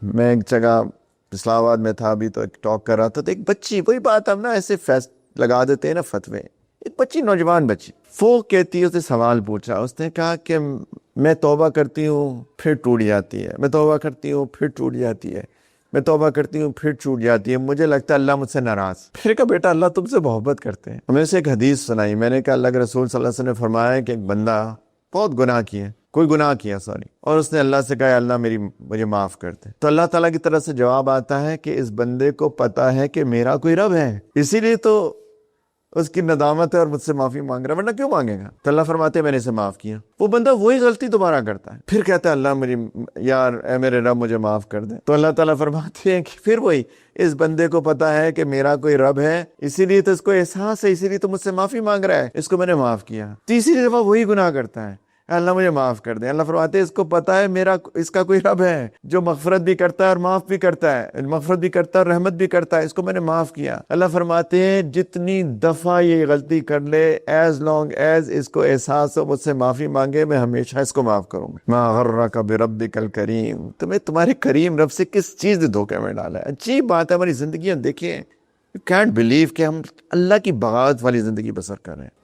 میں ایک جگہ اسلام آباد میں تھا ابھی، تو ایک ٹاک کر رہا تھا، تو ایک بچی، وہی بات ہم نا ایسے لگا دیتے ہیں نا فتوے، ایک بچی، نوجوان بچی، وہ کہتی ہے، اس نے سوال پوچھا، اس نے کہا کہ میں توبہ کرتی ہوں پھر ٹوٹ جاتی ہے، میں توبہ کرتی ہوں پھر ٹوٹ جاتی ہے، میں توبہ کرتی ہوں پھر ٹوٹ جاتی ہے، مجھے لگتا ہے اللہ مجھ سے ناراض۔ پھر کہا بیٹا اللہ تم سے محبت کرتے ہیں۔ میں سے ایک حدیث سنائی، میں نے کہا اللہ کے رسول صلی اللہ علیہ وسلم نے فرمایا کہ ایک بندہ بہت گناہ کیے، کوئی گناہ کیا سوری، اور اس نے اللہ سے کہا اللہ مجھے معاف کر دے، تو اللہ تعالیٰ کی طرف سے جواب آتا ہے کہ اس بندے کو پتا ہے کہ میرا کوئی رب ہے، اسی لیے تو اس کی ندامت ہے اور مجھ سے معافی مانگ رہا ہے، ورنہ کیوں مانگے گا؟ تو اللہ فرماتے ہیں میں نے اسے معاف کیا۔ وہ بندہ وہی غلطی دوبارہ کرتا ہے، پھر کہتا ہے اللہ یار اے میرے رب مجھے معاف کر دے، تو اللہ تعالیٰ فرماتے ہیں کہ پھر وہی، اس بندے کو پتا ہے کہ میرا کوئی رب ہے، اسی لیے تو اس کو احساس ہے، اسی لیے تو مجھ سے معافی مانگ رہا ہے، اس کو میں نے معاف کیا۔ تیسری دفعہ وہی گناہ کرتا ہے، اللہ مجھے معاف کر دے، اللہ فرماتے ہیں اس کو پتا ہے اس کا کوئی رب ہے جو مغفرت بھی کرتا ہے اور معاف بھی کرتا ہے، مغفرت بھی کرتا ہے اور رحمت بھی کرتا ہے، اس کو میں نے معاف کیا۔ اللہ فرماتے ہیں جتنی دفعہ یہ غلطی کر لے، ایز لانگ ایز اس کو احساس ہو مجھ سے معافی مانگے، میں ہمیشہ اس کو معاف کروں گا۔ ما غرک بربک الکریم، تمہیں تمہارے کریم رب سے کس چیز نے دھوکے میں ڈالا ہے؟ عجیب بات ہے، ہماری زندگیاں دیکھیں، یو کینٹ بلیو کہ ہم اللہ کی بغاوت والی زندگی بسر کر رہے ہیں۔